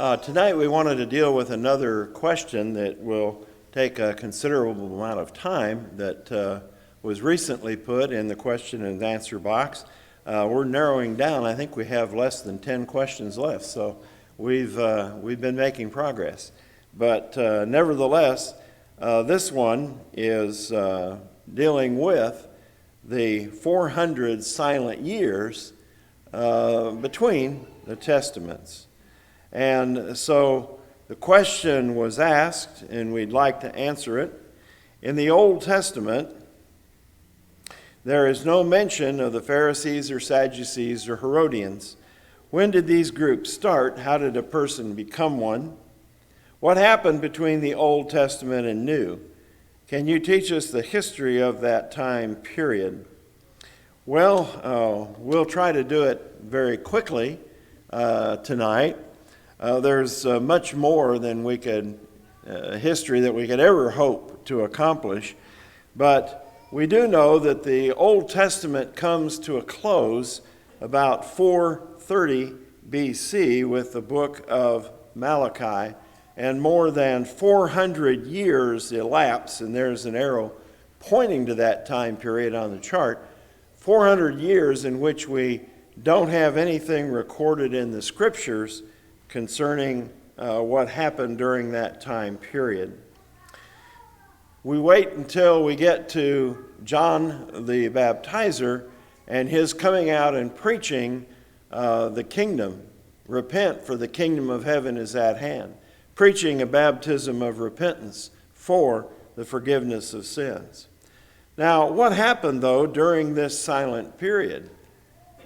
Tonight we wanted to deal with another question that will take a considerable amount of time that was recently put in the question and answer box. We're narrowing down. I think we have less than 10 questions left, so we've been making progress. But nevertheless, this one is dealing with the 400 silent years between the Testaments. And so the question was asked, and we'd like to answer it. In the Old Testament, there is no mention of the Pharisees or Sadducees or Herodians. When did these groups start? How did a person become one? What happened between the Old Testament and New? Can you teach us the history of that time period? Well, we'll try to do it very quickly tonight. There's much more than we could, history that we could ever hope to accomplish. But we do know that the Old Testament comes to a close about 430 BC with the book of Malachi, and more than 400 years elapse, and there's an arrow pointing to that time period on the chart, 400 years in which we don't have anything recorded in the scriptures concerning what happened during that time period. We wait until we get to John the Baptizer and his coming out and preaching the kingdom. Repent, for the kingdom of heaven is at hand. Preaching a baptism of repentance for the forgiveness of sins. Now, what happened, though, during this silent period?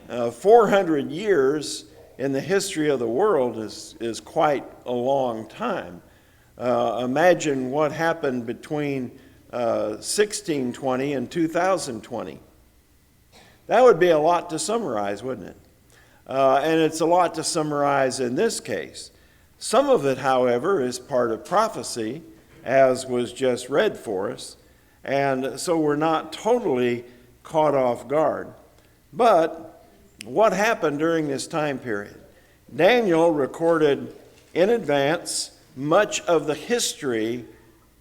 400 years in the history of the world is quite a long time. Imagine what happened between 1620 and 2020. That would be a lot to summarize, wouldn't it? And it's a lot to summarize in this case. Some of it, however, is part of prophecy, as was just read for us, and so we're not totally caught off guard. But what happened during this time period? Daniel recorded in advance much of the history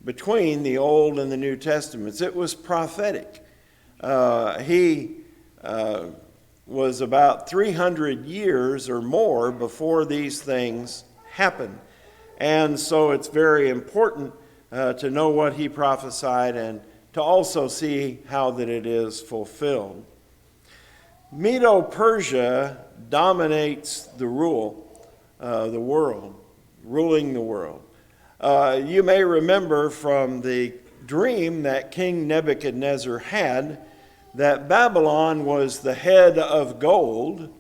between the Old and the New Testaments. It was prophetic. He was about 300 years or more before these things happened. And so it's very important to know what he prophesied and to also see how that it is fulfilled. Medo-Persia dominates the world, ruling the world. You may remember from the dream that King Nebuchadnezzar had that Babylon was the head of gold,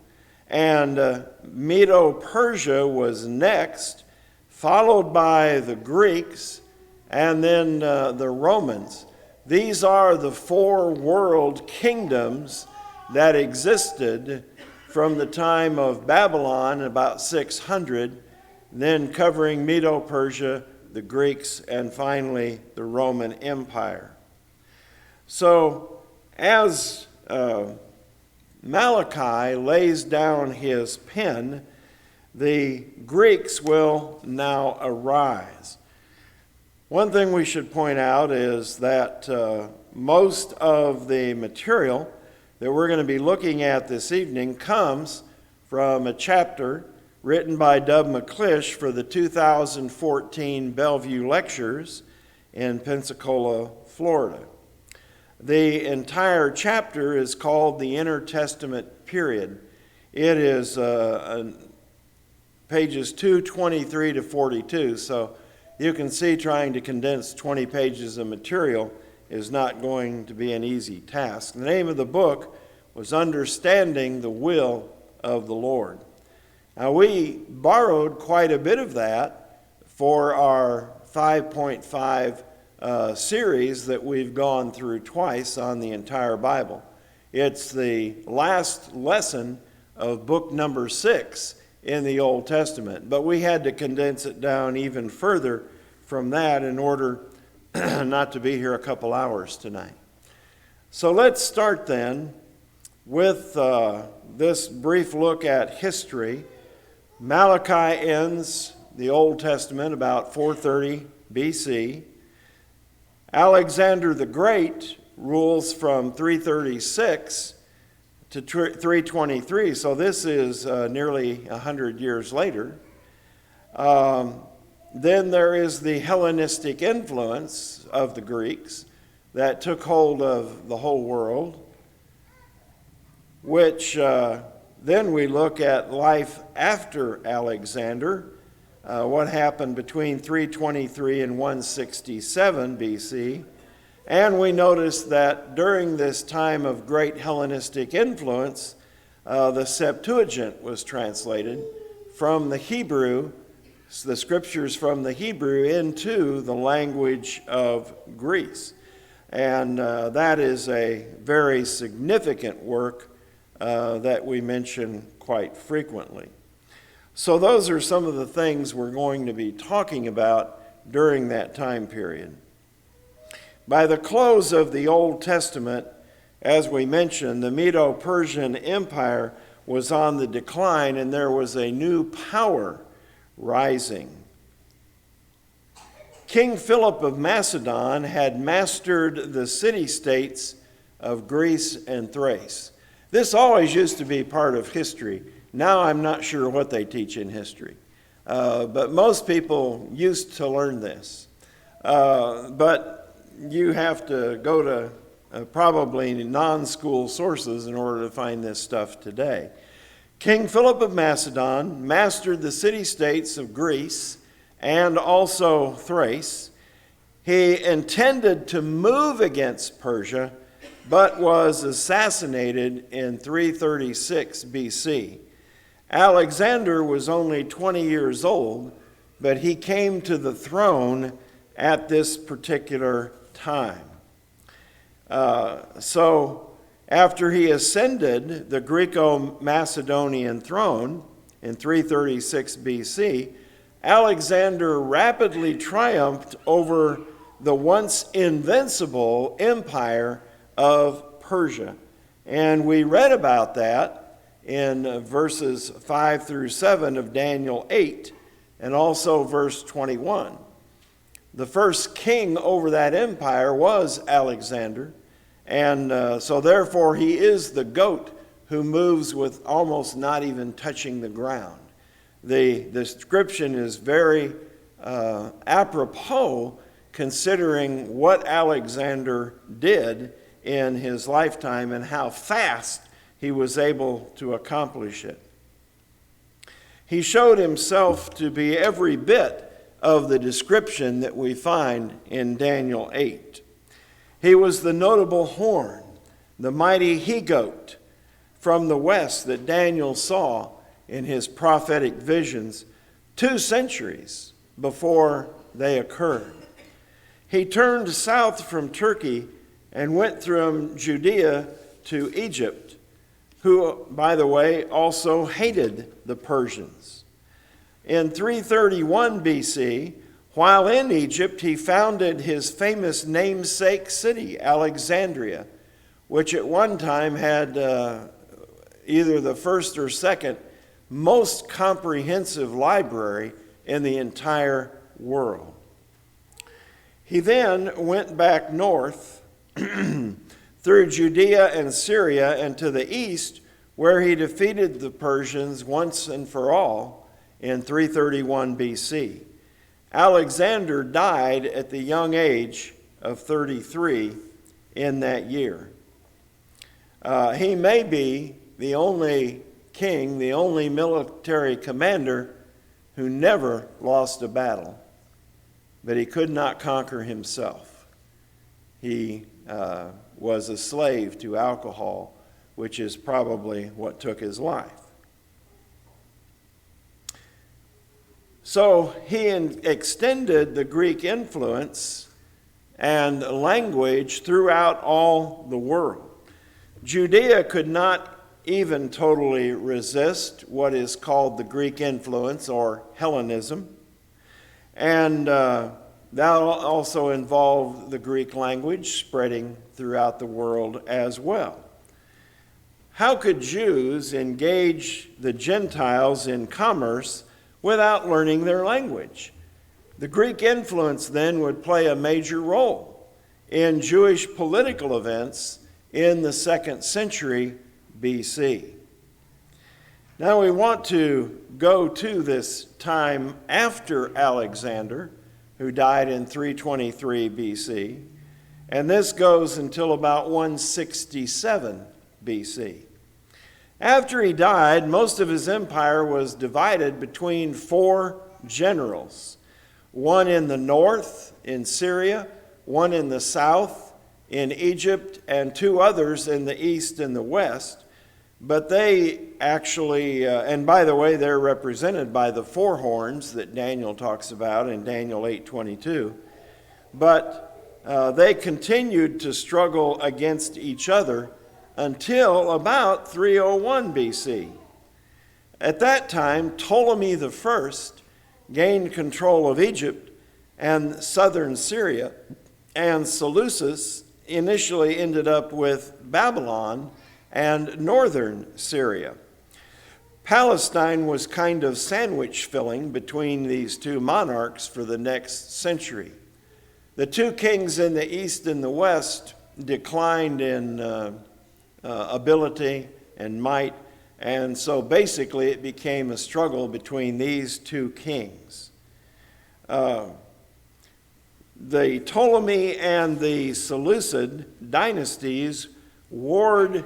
and Medo-Persia was next, followed by the Greeks, and then the Romans. These are the four world kingdoms that existed from the time of Babylon, about 600, then covering Medo-Persia, the Greeks, and finally the Roman Empire. So as Malachi lays down his pen, the Greeks will now arise. One thing we should point out is that most of the material that we're going to be looking at this evening comes from a chapter written by Dub McClish for the 2014 Bellevue Lectures in Pensacola, Florida. The entire chapter is called the Intertestament Period. It is pages 223 to 42, so you can see trying to condense 20 pages of material is not going to be an easy task. The name of the book was Understanding the Will of the Lord. Now, we borrowed quite a bit of that for our 5.5 series that we've gone through twice on the entire Bible. It's the last lesson of book number 6 in the Old Testament, but we had to condense it down even further from that in order not to be here a couple hours tonight. So let's start then with this brief look at history. Malachi ends the Old Testament, about 430 BC. Alexander the Great rules from 336 to 323, so this is nearly 100 years later. Then there is the Hellenistic influence of the Greeks that took hold of the whole world, which then we look at life after Alexander, what happened between 323 and 167 BC. And we notice that during this time of great Hellenistic influence, the Septuagint was translated from the Hebrew, the scriptures from the Hebrew into the language of Greece. And that is a very significant work that we mention quite frequently. So those are some of the things we're going to be talking about during that time period. By the close of the Old Testament, as we mentioned, the Medo-Persian Empire was on the decline and there was a new power rising. King Philip of Macedon had mastered the city-states of Greece and Thrace. This always used to be part of history. Now I'm not sure what they teach in history. But most people used to learn this. But you have to go to probably non-school sources in order to find this stuff today. King Philip of Macedon mastered the city-states of Greece and also Thrace. He intended to move against Persia, but was assassinated in 336 BC. Alexander was only 20 years old, but he came to the throne at this particular time. So after he ascended the Greco-Macedonian throne in 336 BC, Alexander rapidly triumphed over the once invincible empire of Persia. And we read about that in verses 5 through 7 of Daniel 8, and also verse 21. The first king over that empire was Alexander, and so therefore he is the goat who moves with almost not even touching the ground. The description is very apropos considering what Alexander did in his lifetime and how fast he was able to accomplish it. He showed himself to be every bit of the description that we find in Daniel 8. He was the notable horn, the mighty he-goat from the west that Daniel saw in his prophetic visions 2 centuries before they occurred. He turned south from Turkey and went from Judea to Egypt, who, by the way, also hated the Persians. In 331 BC, while in Egypt, he founded his famous namesake city, Alexandria, which at one time had either the first or second most comprehensive library in the entire world. He then went back north through Judea and Syria and to the east, where he defeated the Persians once and for all in 331 BC. Alexander died at the young age of 33 in that year. He may be the only king, the only military commander who never lost a battle, but he could not conquer himself. He was a slave to alcohol, which is probably what took his life. So he extended the Greek influence and language throughout all the world. Judea could not even totally resist what is called the Greek influence or Hellenism. And that also involved the Greek language spreading throughout the world as well. How could Jews engage the Gentiles in commerce without learning their language. The Greek influence then would play a major role in Jewish political events in the 2nd century BC. Now we want to go to this time after Alexander, who died in 323 BC, and this goes until about 167 BC. After he died, most of his empire was divided between 4 generals, one in the north in Syria, one in the south in Egypt, and 2 others in the east and the west. But they actually, and by the way, they're represented by the 4 horns that Daniel talks about in Daniel 8:22. But they continued to struggle against each other until about 301 BC. At that time, Ptolemy I gained control of Egypt and southern Syria, and Seleucus initially ended up with Babylon and northern Syria. Palestine was kind of sandwich filling between these 2 monarchs for the next century. The 2 kings in the east and the west declined in ability and might, and so basically it became a struggle between these 2 kings. The Ptolemy and the Seleucid dynasties warred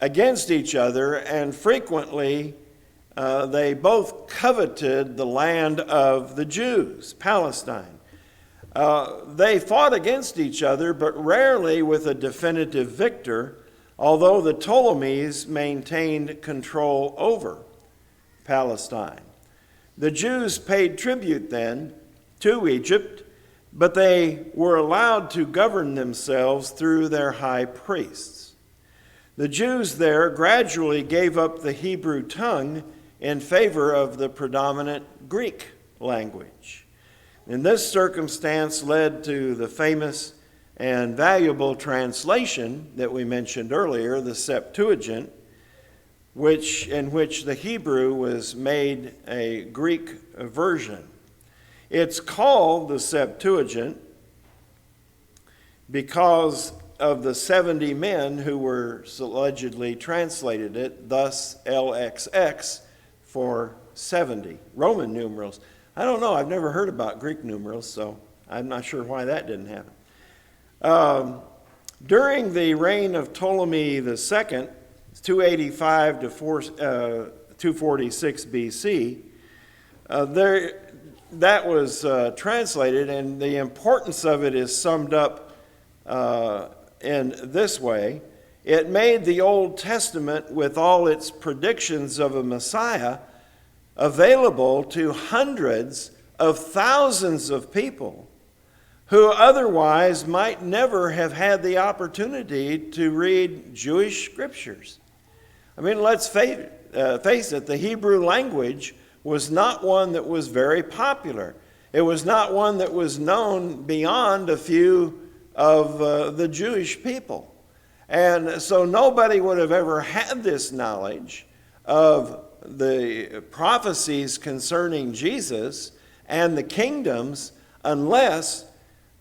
against each other, and frequently they both coveted the land of the Jews, Palestine. They fought against each other, but rarely with a definitive victor, although the Ptolemies maintained control over Palestine. The Jews paid tribute then to Egypt, but they were allowed to govern themselves through their high priests. The Jews there gradually gave up the Hebrew tongue in favor of the predominant Greek language. And this circumstance led to the famous and valuable translation that we mentioned earlier, the Septuagint, in which the Hebrew was made a Greek version. It's called the Septuagint because of the 70 men who were allegedly translated it, thus LXX for 70, Roman numerals. I don't know, I've never heard about Greek numerals, so I'm not sure why that didn't happen. During the reign of Ptolemy II, 285 to 246 BC, that was translated, and the importance of it is summed up in this way. It made the Old Testament, with all its predictions of a Messiah, available to hundreds of thousands of people who otherwise might never have had the opportunity to read Jewish scriptures. I mean, let's face it, the Hebrew language was not one that was very popular. It was not one that was known beyond a few of the Jewish people. And so nobody would have ever had this knowledge of the prophecies concerning Jesus and the kingdoms unless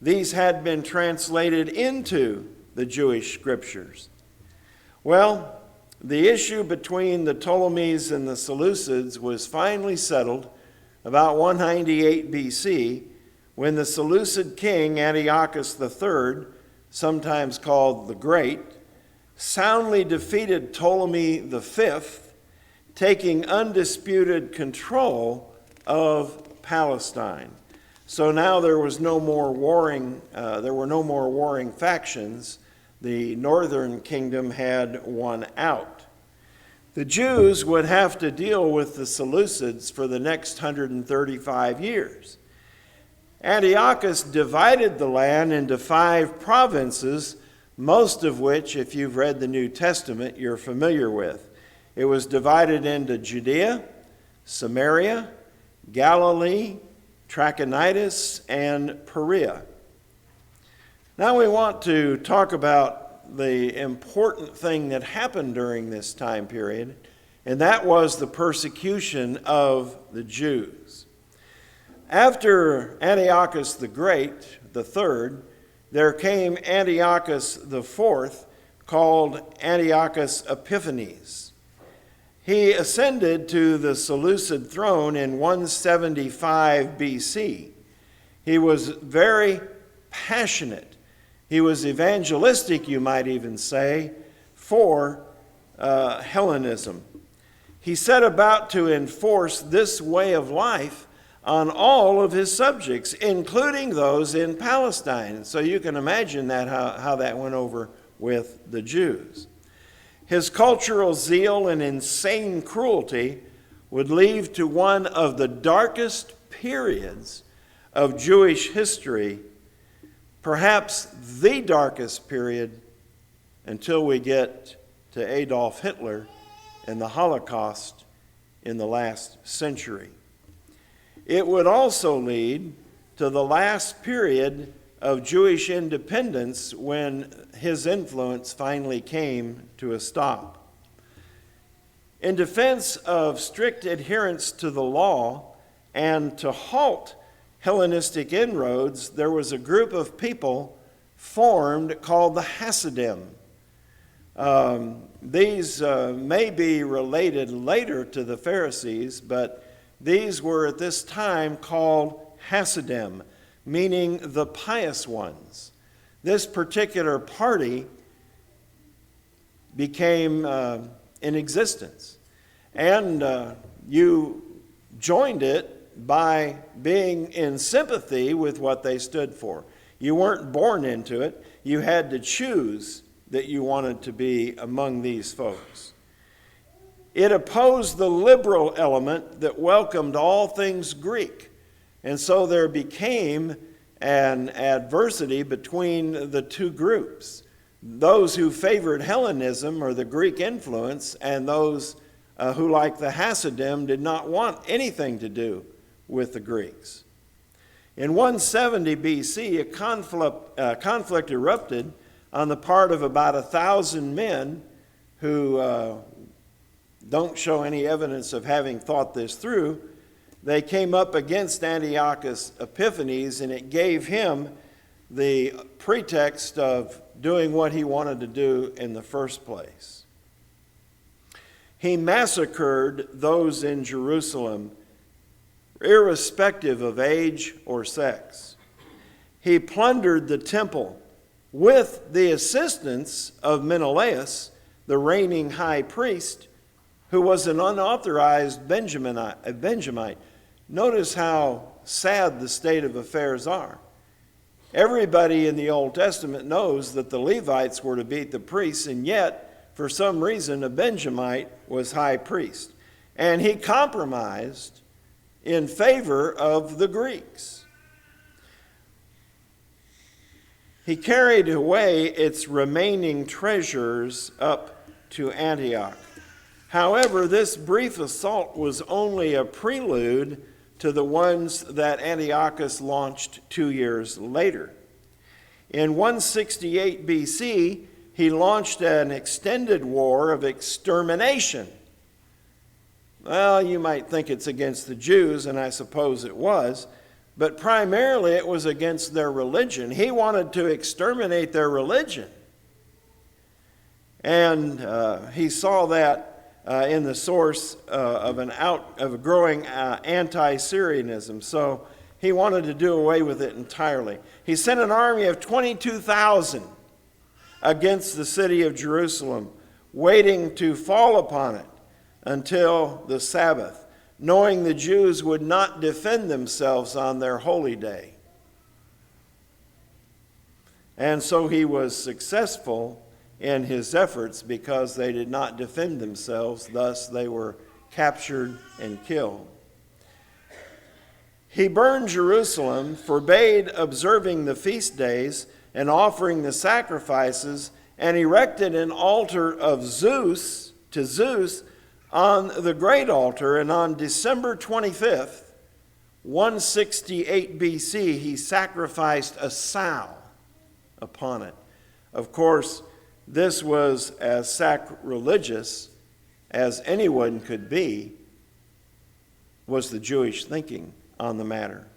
these had been translated into the Jewish scriptures. Well, the issue between the Ptolemies and the Seleucids was finally settled about 198 BC when the Seleucid king Antiochus III, sometimes called the Great, soundly defeated Ptolemy V, taking undisputed control of Palestine. So now there were no more warring factions. The northern kingdom had won out. The Jews would have to deal with the Seleucids for the next 135 years. Antiochus divided the land into 5 provinces, most of which, if you've read the New Testament, you're familiar with. It was divided into Judea, Samaria, Galilee, Trachonitis, and Perea. Now we want to talk about the important thing that happened during this time period, and that was the persecution of the Jews. After Antiochus the Great, the third, there came Antiochus the fourth, called Antiochus Epiphanes. He ascended to the Seleucid throne in 175 BC. He was very passionate. He was evangelistic, you might even say, for Hellenism. He set about to enforce this way of life on all of his subjects, including those in Palestine. So you can imagine that how that went over with the Jews. His cultural zeal and insane cruelty would lead to one of the darkest periods of Jewish history, perhaps the darkest period until we get to Adolf Hitler and the Holocaust in the last century. It would also lead to the last period of Jewish independence when his influence finally came to a stop. In defense of strict adherence to the law and to halt Hellenistic inroads, there was a group of people formed called the Hassadim. These may be related later to the Pharisees, but these were at this time called Hassadim, meaning the pious ones. This particular party became in existence, and you joined it by being in sympathy with what they stood for. You weren't born into it. You had to choose that you wanted to be among these folks. It opposed the liberal element that welcomed all things Greek. And so there became an adversity between the two groups. Those who favored Hellenism or the Greek influence, and those who, like the Hasidim, did not want anything to do with the Greeks. In 170 BC, a conflict erupted on the part of about 1,000 men who don't show any evidence of having thought this through. They came up against Antiochus Epiphanes, and it gave him the pretext of doing what he wanted to do in the first place. He massacred those in Jerusalem, irrespective of age or sex. He plundered the temple with the assistance of Menelaus, the reigning high priest, who was an unauthorized Benjamite. Notice how sad the state of affairs are. Everybody in the Old Testament knows that the Levites were to beat the priests, and yet, for some reason, a Benjamite was high priest. And he compromised in favor of the Greeks. He carried away its remaining treasures up to Antioch. However, this brief assault was only a prelude to the ones that Antiochus launched 2 years later. In 168 BC, he launched an extended war of extermination. Well, you might think it's against the Jews, and I suppose it was, but primarily it was against their religion. He wanted to exterminate their religion. And he saw that in the source of a growing anti-Syrianism. So he wanted to do away with it entirely. He sent an army of 22,000 against the city of Jerusalem, waiting to fall upon it until the Sabbath, knowing the Jews would not defend themselves on their holy day. And so he was successful in his efforts because they did not defend themselves. Thus, they were captured and killed. He burned Jerusalem, forbade observing the feast days and offering the sacrifices, and erected an altar of Zeus to Zeus on the great altar. And on December 25th, 168 BC, he sacrificed a sow upon it. Of course, this was as sacrilegious as anyone could be, was the Jewish thinking on the matter.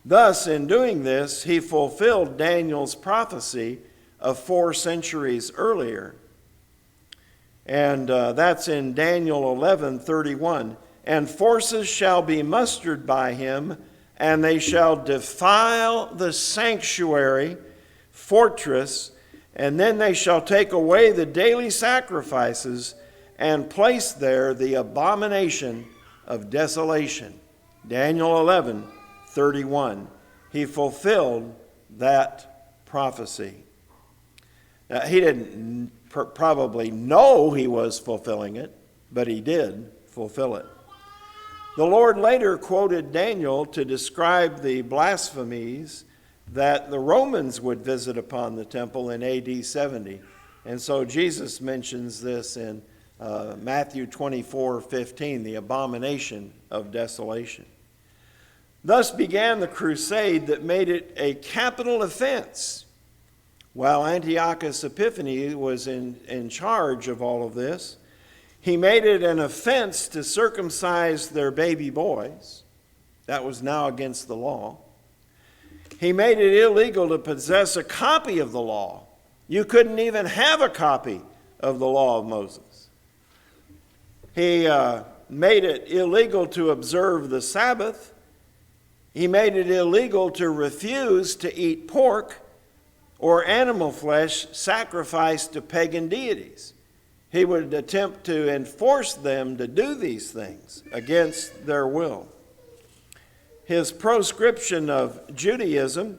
Thus, in doing this, he fulfilled Daniel's prophecy of 4 centuries earlier. And that's in Daniel 11:31. And forces shall be mustered by him, and they shall defile the sanctuary, fortress, and then they shall take away the daily sacrifices and place there the abomination of desolation. Daniel 11:31. He fulfilled that prophecy. Now, he didn't probably know he was fulfilling it, but he did fulfill it. The Lord later quoted Daniel to describe the blasphemies that the Romans would visit upon the temple in AD 70. And so Jesus mentions this in Matthew 24:15, the abomination of desolation. Thus began the crusade that made it a capital offense. While Antiochus Epiphanes was in charge of all of this, he made it an offense to circumcise their baby boys. That was now against the law. He made it illegal to possess a copy of the law. You couldn't even have a copy of the law of Moses. He made it illegal to observe the Sabbath. He made it illegal to refuse to eat pork or animal flesh sacrificed to pagan deities. He would attempt to enforce them to do these things against their will. His proscription of Judaism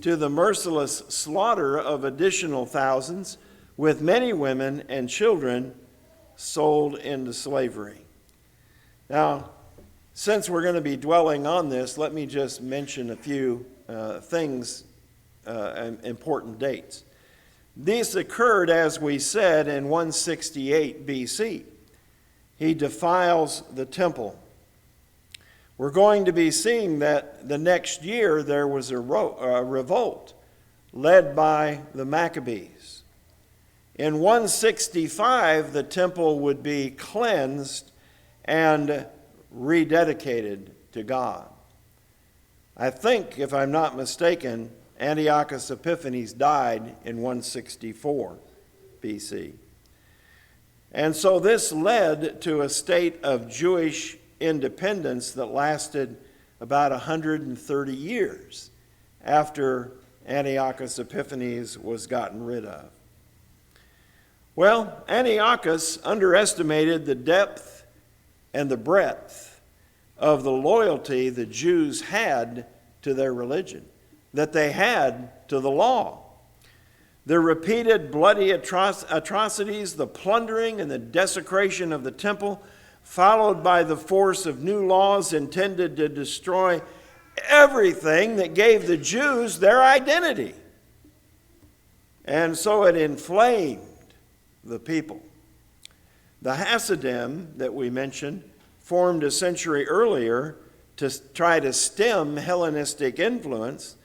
to the merciless slaughter of additional thousands, with many women and children sold into slavery. Now, since we're going to be dwelling on this, let me just mention a few things, important dates. These occurred, as we said, in 168 BC. He defiles the temple. We're going to be seeing that the next year there was a revolt led by the Maccabees. In 165, the temple would be cleansed and rededicated to God. I think, if I'm not mistaken, Antiochus Epiphanes died in 164 BC. And so this led to a state of Jewish independence that lasted about 130 years after Antiochus Epiphanes was gotten rid of. Well, Antiochus underestimated the depth and the breadth of the loyalty the Jews had to their religion, that they had to the law. The repeated bloody atrocities, the plundering and the desecration of the temple, followed by the force of new laws intended to destroy everything that gave the Jews their identity. And so it inflamed the people. The Hassadim that we mentioned, formed a century earlier to try to stem Hellenistic influence,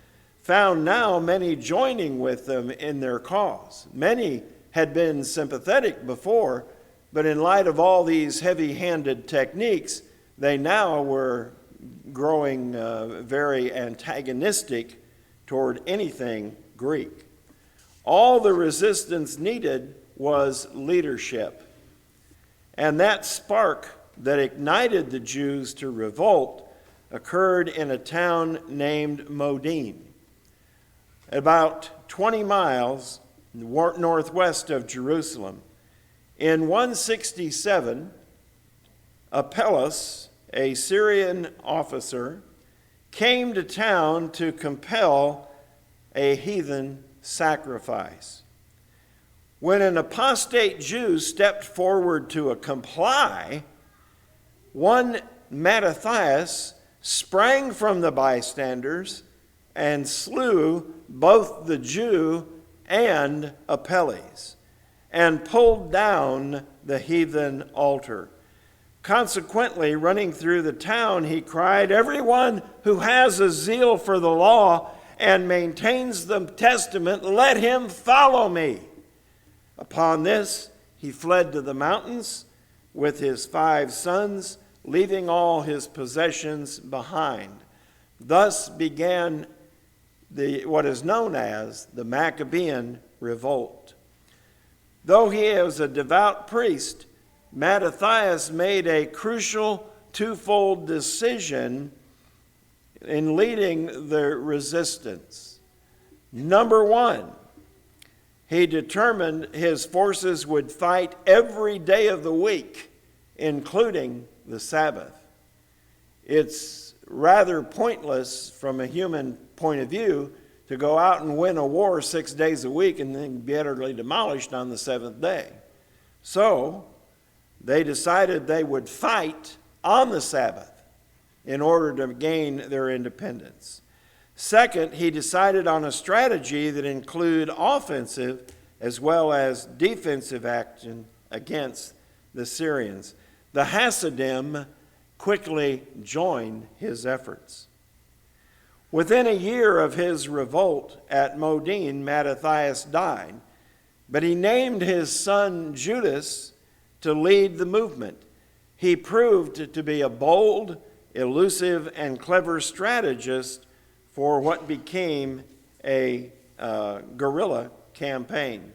found now many joining with them in their cause. Many had been sympathetic before, but in light of all these heavy-handed techniques, they now were growing very antagonistic toward anything Greek. All the resistance needed was leadership. And that spark that ignited the Jews to revolt occurred in a town named Modin, about 20 miles northwest of Jerusalem. In 167, Apelles, a Syrian officer, came to town to compel a heathen sacrifice. When an apostate Jew stepped forward to comply, one Mattathias sprang from the bystanders and slew both the Jew and Apelles, and pulled down the heathen altar. Consequently, running through the town, he cried, "Everyone who has a zeal for the law and maintains the testament, let him follow me." Upon this, he fled to the mountains, with his 5 sons, leaving all his possessions behind. Thus began what is known as the Maccabean Revolt. Though he was a devout priest, Mattathias made a crucial twofold decision in leading the resistance. Number one, he determined his forces would fight every day of the week, including the Sabbath. It's rather pointless from a human point of view to go out and win a war 6 days a week and then be utterly demolished on the 7th day. So they decided they would fight on the Sabbath in order to gain their independence. Second, he decided on a strategy that included offensive as well as defensive action against the Syrians. The Hassadim quickly joined his efforts. Within a year of his revolt at Modin, Mattathias died, but he named his son Judas to lead the movement. He proved to be a bold, elusive, and clever strategist for what became a guerrilla campaign.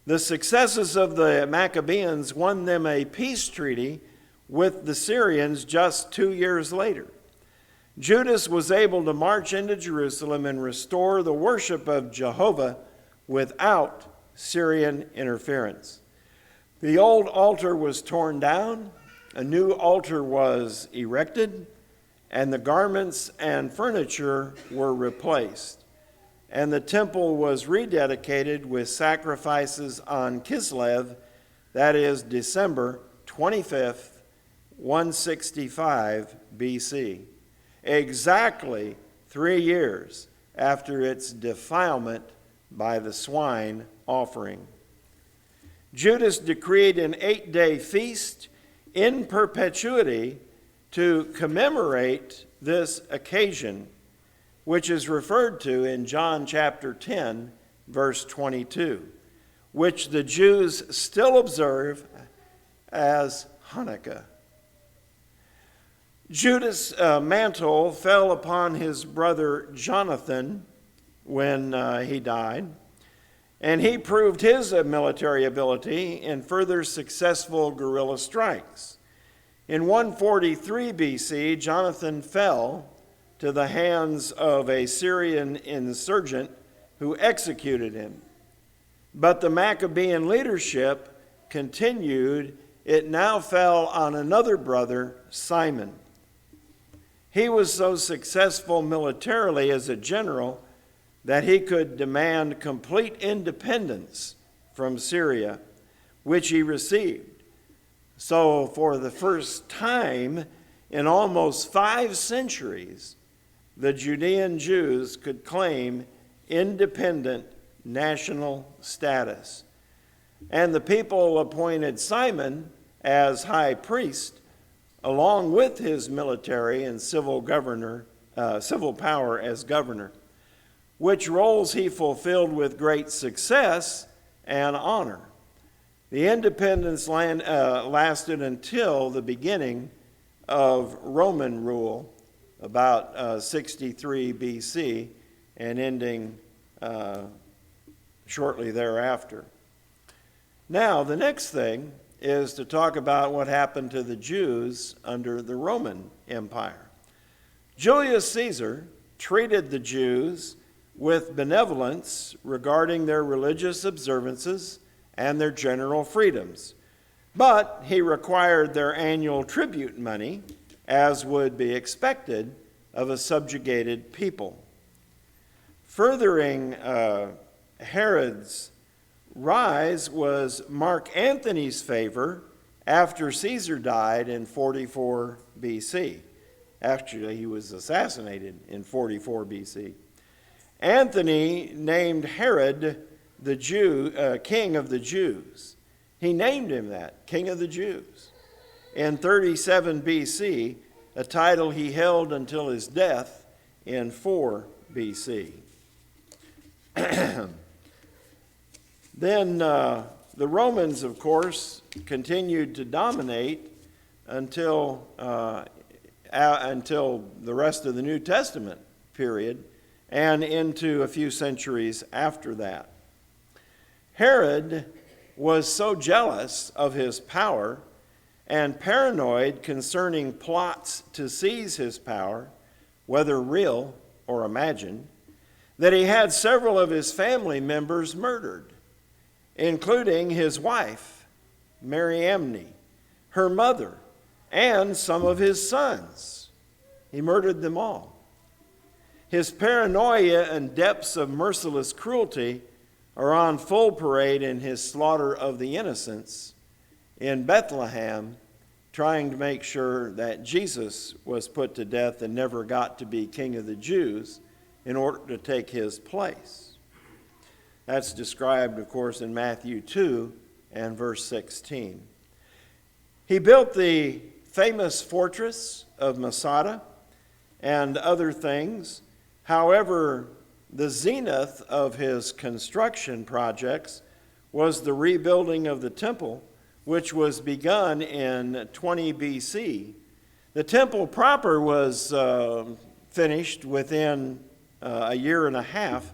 The successes of the Maccabeans won them a peace treaty with the Syrians just 2 years later. Judas was able to march into Jerusalem and restore the worship of Jehovah without Syrian interference. The old altar was torn down, a new altar was erected, and the garments and furniture were replaced. And the temple was rededicated with sacrifices on Kislev, that is December 25th, 165 BC, exactly 3 years after its defilement by the swine offering. Judas decreed an 8-day feast in perpetuity to commemorate this occasion, which is referred to in John chapter 10, verse 22, which the Jews still observe as Hanukkah. Judas' mantle fell upon his brother Jonathan when he died, and he proved his military ability in further successful guerrilla strikes. In 143 BC, Jonathan fell to the hands of a Syrian insurgent who executed him. But the Maccabean leadership continued. It now fell on another brother, Simon. He was so successful militarily as a general that he could demand complete independence from Syria, which he received. So for the first time in almost 5 centuries, the Judean Jews could claim independent national status. And the people appointed Simon as high priest, along with his military and civil power as governor, which roles he fulfilled with great success and honor. The independence lasted until the beginning of Roman rule, about 63 BC, and ending shortly thereafter. Now, the next thing is to talk about what happened to the Jews under the Roman Empire. Julius Caesar treated the Jews with benevolence regarding their religious observances and their general freedoms, but he required their annual tribute money, as would be expected of a subjugated people. Furthering Herod's rise was Mark Antony's favor after Caesar died in 44 BC. Actually, he was assassinated in 44 BC. Anthony named Herod the king of the Jews. He named him that, King of the Jews, in 37 BC, a title he held until his death in 4 BC. Then The Romans, of course, continued to dominate until the rest of the New Testament period and into a few centuries after that. Herod was so jealous of his power and paranoid concerning plots to seize his power, whether real or imagined, that he had several of his family members murdered, including his wife, Mariamne, her mother, and some of his sons. He murdered them all. His paranoia and depths of merciless cruelty are on full parade in his slaughter of the innocents in Bethlehem, trying to make sure that Jesus was put to death and never got to be king of the Jews in order to take his place. That's described, of course, in Matthew 2 and verse 16. He built the famous fortress of Masada and other things. However, the zenith of his construction projects was the rebuilding of the temple, which was begun in 20 BC. The temple proper was finished within a year and a half,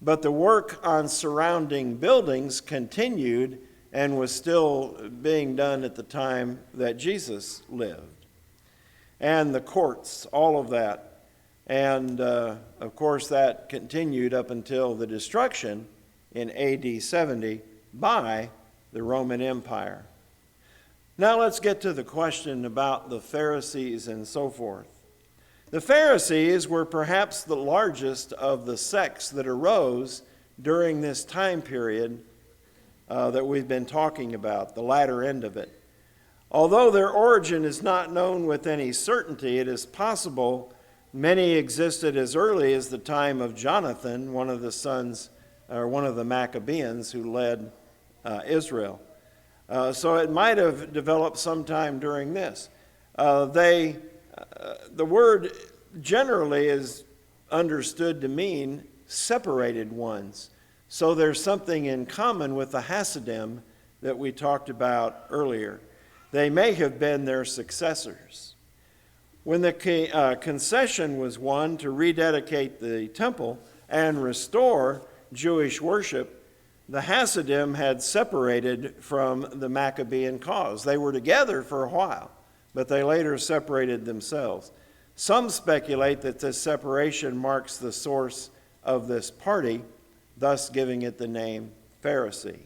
but the work on surrounding buildings continued and was still being done at the time that Jesus lived. And the courts, all of that. And, of course, that continued up until the destruction in AD 70 by the Roman Empire. Now let's get to the question about the Pharisees and so forth. The Pharisees were perhaps the largest of the sects that arose during this time period that we've been talking about, the latter end of it. Although their origin is not known with any certainty, it is possible many existed as early as the time of Jonathan, one of the sons, or one of the Maccabeans who led Israel. So it might have developed sometime during this. The word generally is understood to mean separated ones. So there's something in common with the Hassadim that we talked about earlier. They may have been their successors. When the concession was won to rededicate the temple and restore Jewish worship, the Hassadim had separated from the Maccabean cause. They were together for a while, but they later separated themselves. Some speculate that this separation marks the source of this party, thus giving it the name Pharisee.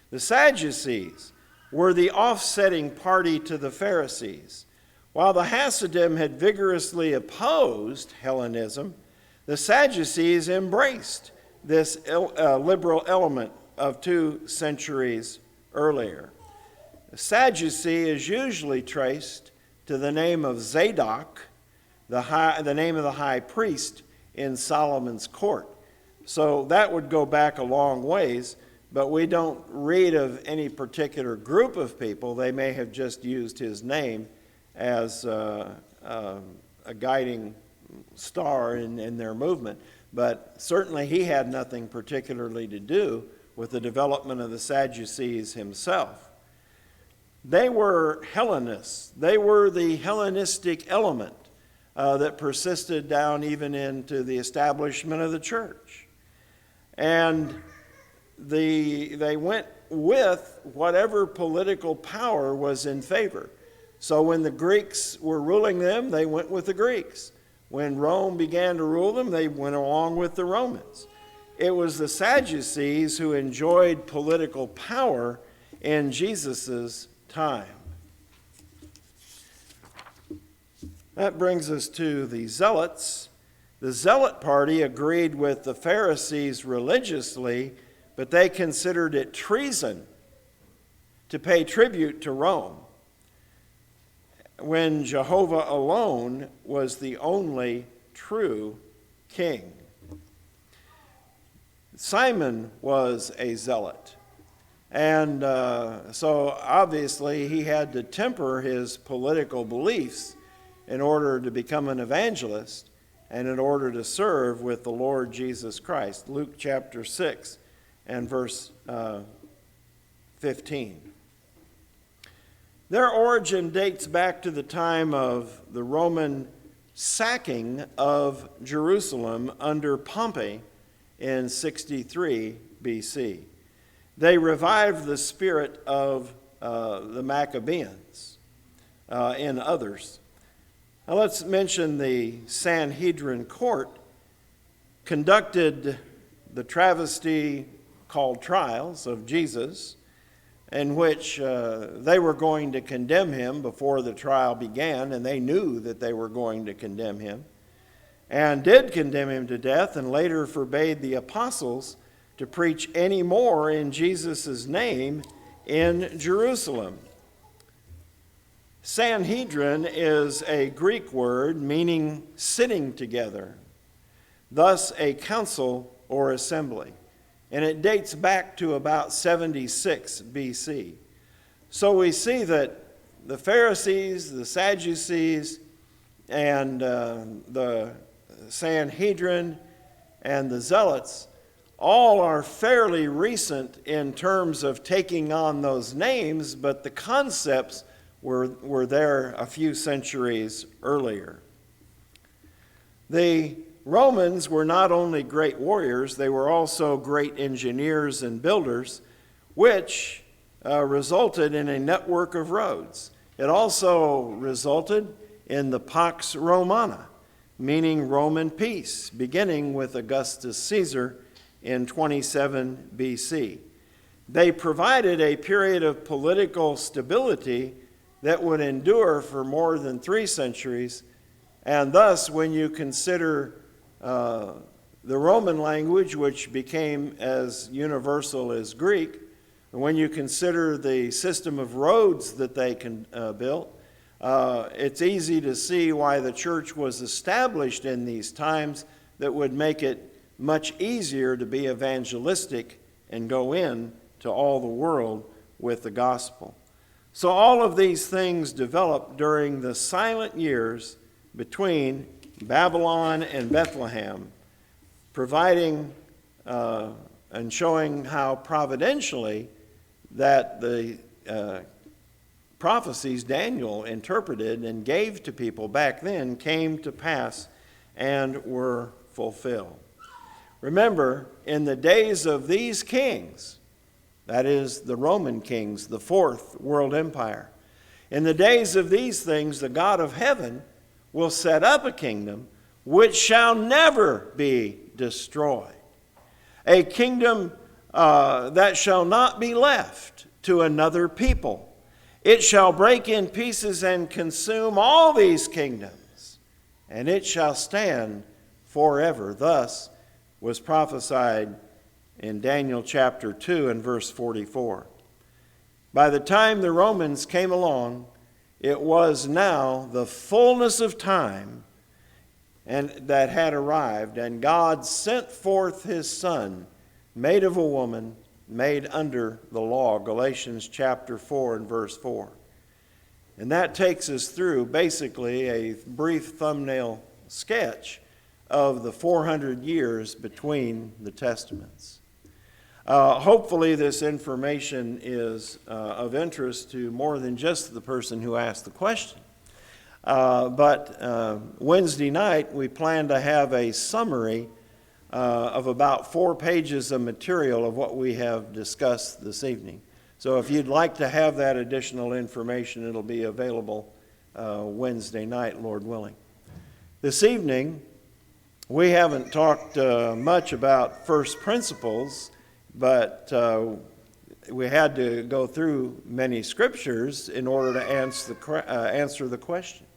The Sadducees were the offsetting party to the Pharisees. While the Hasidim had vigorously opposed Hellenism, the Sadducees embraced this liberal element of 2 centuries earlier. The Sadducee is usually traced to the name of Zadok, the name of the high priest in Solomon's court. So that would go back a long ways, but we don't read of any particular group of people. They may have just used his name as a guiding star in their movement. But certainly he had nothing particularly to do with the development of the Sadducees himself. They were Hellenists. They were the Hellenistic element that persisted down even into the establishment of the church. And they went with whatever political power was in favor. So when the Greeks were ruling them, they went with the Greeks. When Rome began to rule them, they went along with the Romans. It was the Sadducees who enjoyed political power in Jesus' time. That brings us to the Zealots. The Zealot party agreed with the Pharisees religiously, but they considered it treason to pay tribute to Rome, when Jehovah alone was the only true king. Simon was a zealot, and so obviously he had to temper his political beliefs in order to become an evangelist and in order to serve with the Lord Jesus Christ. Luke chapter 6 and verse 15. Their origin dates back to the time of the Roman sacking of Jerusalem under Pompey in 63 BC. They revived the spirit of the Maccabeans in others. Now let's mention the Sanhedrin Court conducted the travesty called trials of Jesus, in which they were going to condemn him before the trial began, and they knew that they were going to condemn him, and did condemn him to death, and later forbade the apostles to preach any more in Jesus' name in Jerusalem. Sanhedrin is a Greek word meaning sitting together, thus a council or assembly. And it dates back to about 76 BC. So we see that the Pharisees, the Sadducees, and the Sanhedrin and the Zealots all are fairly recent in terms of taking on those names, but the concepts were there a few centuries earlier. The Romans were not only great warriors, they were also great engineers and builders, which resulted in a network of roads. It also resulted in the Pax Romana, meaning Roman peace, beginning with Augustus Caesar in 27 BC. They provided a period of political stability that would endure for more than 3 centuries, and thus, when you consider the Roman language, which became as universal as Greek, and when you consider the system of roads that they built, it's easy to see why the church was established in these times that would make it much easier to be evangelistic and go in to all the world with the gospel. So all of these things developed during the silent years between Babylon and Bethlehem, providing and showing how providentially that the prophecies Daniel interpreted and gave to people back then came to pass and were fulfilled. Remember, in the days of these kings, that is the Roman kings, the Fourth World Empire, in the days of these things, the God of heaven will set up a kingdom which shall never be destroyed. A kingdom that shall not be left to another people. It shall break in pieces and consume all these kingdoms, and it shall stand forever. Thus was prophesied in Daniel chapter 2 and verse 44. By the time the Romans came along, it was now the fullness of time and that had arrived, and God sent forth his Son, made of a woman, made under the law, Galatians chapter 4 and verse 4. And that takes us through basically a brief thumbnail sketch of the 400 years between the Testaments. Hopefully this information is of interest to more than just the person who asked the question. But Wednesday night we plan to have a summary of about 4 pages of material of what we have discussed this evening. So if you'd like to have that additional information, it'll be available Wednesday night, Lord willing. This evening, we haven't talked much about first principles, but we had to go through many scriptures in order to answer the question.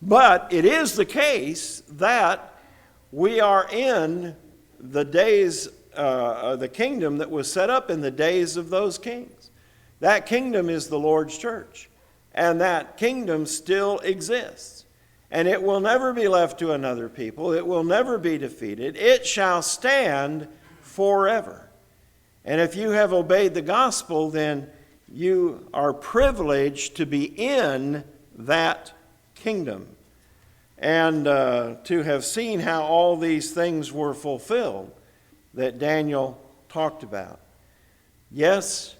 But it is the case that we are in the days, the kingdom that was set up in the days of those kings. That kingdom is the Lord's church, and that kingdom still exists. And it will never be left to another people. It will never be defeated. It shall stand forever. And if you have obeyed the gospel, then you are privileged to be in that kingdom and to have seen how all these things were fulfilled that Daniel talked about. Yes,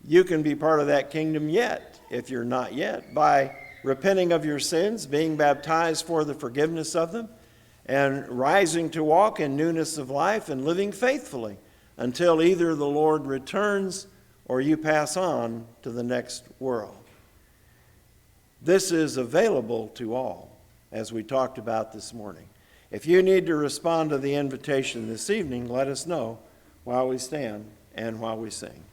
You can be part of that kingdom yet, if you're not yet, by repenting of your sins, being baptized for the forgiveness of them, and rising to walk in newness of life and living faithfully until either the Lord returns or you pass on to the next world. This is available to all, as we talked about this morning. If you need to respond to the invitation this evening, let us know while we stand and while we sing.